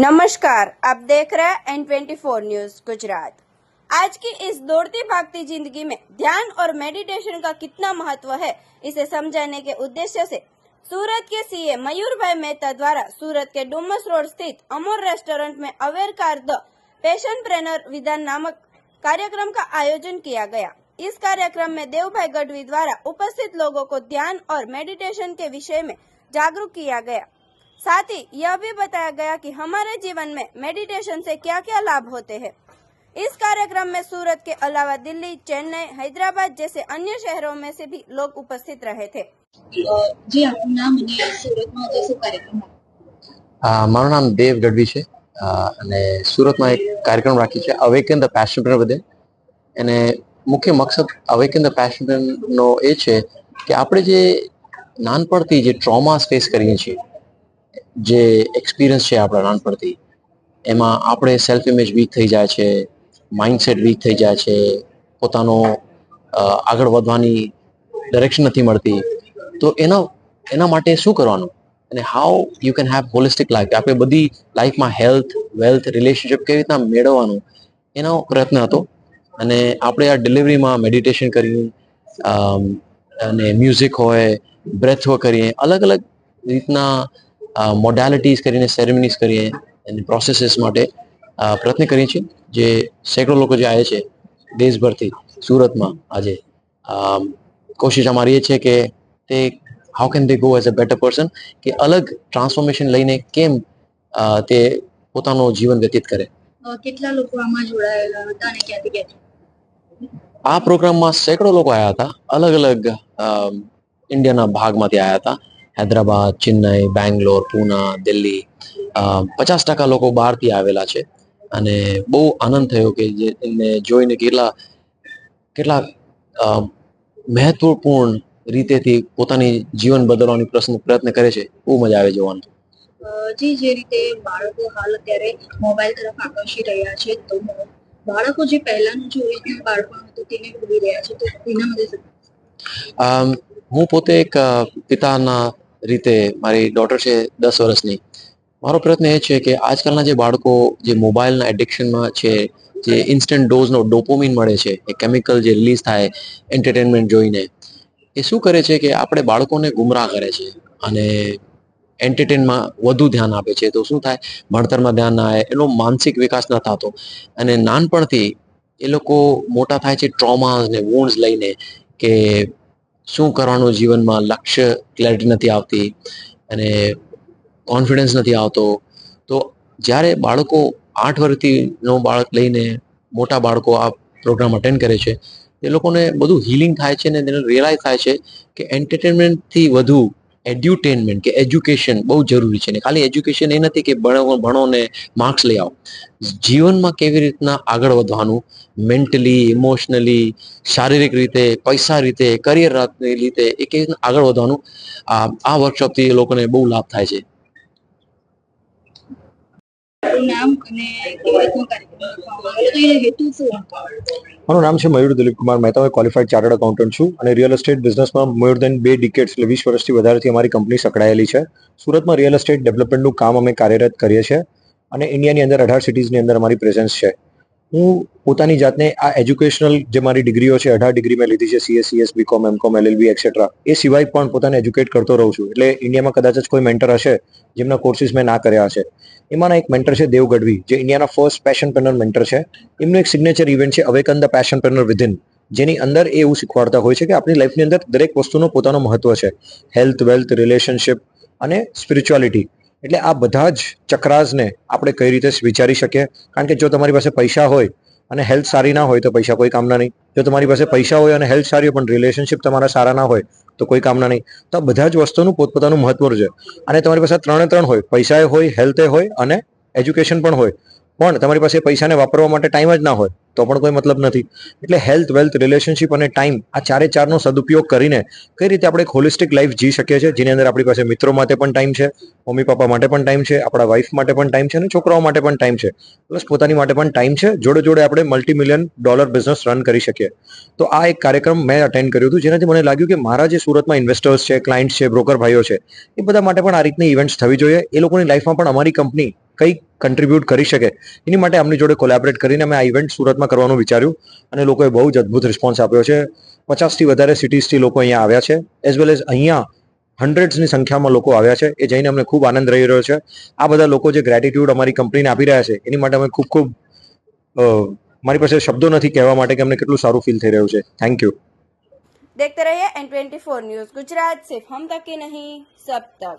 नमस्कार, आप देख रहे हैं N24 न्यूज गुजरात। आज की इस दौड़ती भागती जिंदगी में ध्यान और मेडिटेशन का कितना महत्व है, इसे समझाने के उद्देश्य से सूरत के सीए मयूरभाई मेहता द्वारा सूरत के डुमस रोड स्थित अमोर रेस्टोरेंट में अवेयर कार द पैशन प्रेनर विधान नामक कार्यक्रम का आयोजन किया गया। इस कार्यक्रम में देवभाई गढ़वी द्वारा उपस्थित लोगों को ध्यान और मेडिटेशन के विषय में जागरूक किया गया। साथ ही यह भी बताया गया कि हमारे जीवन में मेडिटेशन से क्या क्या लाभ होते हैं। इस कार्यक्रम में सूरत के अलावा दिल्ली, चेन्नई, हैदराबाद जैसे अन्य शहरों में से भी लोग उपस्थित रहे थे। जी आपનું નામ અને સુરતમાં જે શું કાર્યક્રમ મારું નામ દેવ ગઢવી છે અને સુરતમાં એક કાર્યક્રમ રાખી છે અવેકન ધ પેશન પ્રેનર બધે. અને મુખ્ય મકસદ અવેકન ધ પેશન પ્રેનરનો એ છે કે આપણે જે નાનપણથી જે ટ્રોમાસ ફેસ કરીએ છીએ, જે એક્સપિરિયન્સ છે આપણા નાનપણથી, એમાં આપણે સેલ્ફ ઇમેજ વીક થઈ જાય છે, માઇન્ડસેટ વીક થઈ જાય છે, પોતાનો આગળ વધવાની ડાયરેક્શન નથી મળતી. તો એના માટે શું કરવાનું અને how you can have holistic life, આપણે બધી લાઈફમાં હેલ્થ, વેલ્થ, રિલેશનશિપ કેવી રીતના મેળવવાનું એનો પ્રયત્ન હતો. અને આપણે આ ડિલિવરીમાં મેડિટેશન કરીએ અને મ્યુઝિક હોય, બ્રેથ વર્ક કરીએ, અલગ અલગ રીતના મોડાલિટીઝ કરીને સેરેમનીઝ કરીએ એની પ્રોસેસીસ માટે પ્રયત્ન કરીએ છીએ. જે સેંકડો લોકો જે આવે છે દેશભરથી સુરતમાં, આજે કોશિશ અમારી એ છે કે તે how can they go as a better person, કે અલગ ટ્રાન્સફોર્મેશન લઈને કેમ તે પોતાનું જીવન વ્યતીત કરે. કેટલા લોકો આમાં જોડાયેલા હતા અને ક્યાંથી ક્યાંથી? આ પ્રોગ્રામમાં સેંકડો લોકો આવ્યા હતા, અલગ અલગ ઇન્ડિયાના ભાગમાંથી આવ્યા હતા. હૈદરાબાદ, ચેન્નઈ, બેંગ્લોર, પૂના, દિલ્હી, 50% લોકો બહારથી આવેલા છે. અને બહુ આનંદ થયો કે જે એમને જોઈને કેટલા મહત્વપૂર્ણ રીતેથી પોતાની જીવન બદલવાની પ્રયત્ન કરે છે. બહુ મજા આવે જોવાનું. જી, જે રીતે બાળકો હાલ અત્યારે મોબાઈલ તરફ આકર્ષી રહ્યા છે, તો બાળકો જે પહેલાનું જે ઓરિજિનલ બાળપણ હતું તેને ભૂલી રહ્યા છે, તો તેના માટે હું પોતે એક પિતાના રીતે, મારી ડોટર છે 10 વર્ષની, મારો પ્રયત્ન એ છે કે આજકાલના જે બાળકો જે મોબાઈલના એડિક્શનમાં છે, જે ઇન્સ્ટન્ટ ડોઝનો ડોપોમિન મળે છે, એ કેમિકલ જે રિલીઝ થાય એન્ટરટેનમેન્ટ જોઈને, એ શું કરે છે કે આપણે બાળકોને ગુમરાહ કરે છે અને એન્ટરટેનમાં વધુ ધ્યાન આપે છે. તો શું થાય, ભણતરમાં ધ્યાન ના આવે, એનો માનસિક વિકાસ ન થતો, અને નાનપણથી એ લોકો મોટા થાય છે ટ્રોમાસ ને વોન્ડ્સ લઈને, કે શું કરવાનું જીવનમાં, લક્ષ્ય ક્લેરિટી નથી આવતી અને કોન્ફિડન્સ નથી આવતો. તો જ્યારે બાળકો 8 વર્ષથીનો બાળક લઈને મોટા બાળકો આ પ્રોગ્રામ અટેન્ડ કરે છે, એ લોકોને બધું હિલિંગ થાય છે ને તેને રિયલાઇઝ થાય છે કે એન્ટરટેનમેન્ટથી વધુ એડ્યુટેનમેન્ટ કે એજ્યુકેશન બહુ જરૂરી છે. ને ખાલી એજ્યુકેશન એ નથી કે ભણો ને માર્ક્સ લઈ આવો. જીવનમાં કેવી રીતના આગળ વધવાનું, મેન્ટલી, ઇમોશનલી, શારીરિક રીતે, પૈસા રીતે, કરિયર રીતે, એ કેવી રીતના આગળ વધવાનું, આ વર્કશોપથી એ લોકોને બહુ લાભ થાય છે. નામ અને કેવી રીતનો કાર્યક્રમ હેતુ શું હતો? મારું નામ છે મયુર દિલીપ કુમાર મહેતા. હું ક્વોલિફાઈડ ચાર્ટર્ડ એકાઉન્ટન્ટ છું અને રિયલ એસ્ટેટ બિઝનેસમાં મોર દેન 2 ડિકેડ્સ, એટલે 20 વર્ષથી વધારેથી અમારી કંપની સંકળાયેલી છે. સુરતમાં રિયલ એસ્ટેટ ડેવલપમેન્ટનું કામ અમે કાર્યરત કરીએ છીએ અને ઇન્ડિયાની અંદર 18 સિટીઝની અંદર અમારી પ્રેઝન્સ છે. હું પોતાની જાતને આ એજ્યુકેશનલ જે મારી ડિગ્રીઓ છે, 18 ડિગ્રી મેં લીધી છે, CS, BCom, MCom, LLB etcetera, એ સિવાય પણ પોતાને એજ્યુકેટ કરતો રહું છું. એટલે ઇન્ડિયામાં કદાચ જ કોઈ મેન્ટર હશે જેમના કોર્સિસ મેં ના કર્યા હશે. એમાંના એક મેન્ટર છે દેવ ગઢવી, જે ઇન્ડિયાના ફર્સ્ટ પેશન પ્રેનર મેન્ટર છે. એમનું એક સિગ્નેચર ઇવેન્ટ છે અવેકન ધ પેશન પ્રેનર વિધિન, જેની અંદર એ એવું શીખવાડતા હોય છે કે આપણી લાઈફની અંદર દરેક વસ્તુનો પોતાનો મહત્વ છે. હેલ્થ, વેલ્થ, રિલેશનશિપ અને સ્પિરિચ્યુઆલિટી. એટલે આ બધા જ ચક્રાસને આપણે કઈ રીતે વિચારી શકીએ. કારણ કે જો તમારી પાસે પૈસા હોય અને હેલ્થ સારી ના હોય તો પૈસા કોઈ કામના નહીં. જો તમારી પાસે પૈસા હોય અને હેલ્થ સારી હોય પણ રિલેશનશિપ તમારા સારા ના હોય તો કોઈ કામના નહીં. તો આ બધા જ વસ્તુનું પોતપોતાનું મહત્વ છે. અને તમારી પાસે 3 હોય, પૈસા હોય, હેલ્થ હોય અને એજ્યુકેશન પણ હોય, પણ તમારી પાસે પૈસાને વાપરવા માટે ટાઈમ જ ના હોય તો પણ કોઈ મતલબ નથી. એટલે હેલ્થ, વેલ્થ, રિલેશનશિપ અને ટાઈમ, આ ચારેનો સદુપયોગ કરીને કઈ રીતે આપણે એક હોલિસ્ટિક લાઈફ જી શકીએ છીએ, જેની અંદર આપણી પાસે મિત્રો માટે પણ ટાઈમ છે, મમ્મી પપ્પા માટે પણ ટાઈમ છે, આપણા વાઈફ માટે પણ ટાઈમ છે અને છોકરાઓ માટે પણ ટાઈમ છે, પ્લસ પોતાની માટે પણ ટાઈમ છે. જોડે જોડે આપણે $multi-million બિઝનેસ રન કરી શકીએ. તો આ એક કાર્યક્રમ મેં અટેન્ડ કર્યું હતું, જેનાથી મને લાગ્યું કે મારા જે સુરતમાં ઇન્વેસ્ટર્સ છે, ક્લાયન્ટ્સ છે, બ્રોકર ભાઈઓ છે, એ બધા માટે પણ આ રીતની ઇવેન્ટ્સ થવી જોઈએ. એ લોકોની લાઈફમાં પણ અમારી કંપની કંઈક કન્ટ્રીબ્યુટ કરી શકે એની માટે આમની જોડે કોલેબરેટ કરીને અમે આ ઇવેન્ટ સુરતમાં કરવાનું વિચાર્યું અને લોકોએ બહુ જ અદ્ભુત રિસ્પોન્સ આપ્યો છે. 50થી વધારે સિટીઝથી લોકો અહીંયા આવ્યા છે, એઝ વેલ એઝ અહીંયા હંડ્રેડ્સની સંખ્યામાં લોકો આવ્યા છે. એ જઈને અમને ખૂબ આનંદ રહી રહ્યો છે. આ બધા લોકો જે ગ્રેટિટ્યુડ અમારી કંપનીને આપી રહ્યા છે એની માટે અમે ખૂબ મારી પાસે શબ્દો નથી કહેવા માટે કે અમને કેટલું સારું ફીલ થઈ રહ્યું છે. Thank you. देखते रहिए N24 न्यूज गुजरात, सिर्फ हम तक ही नहीं सब तक.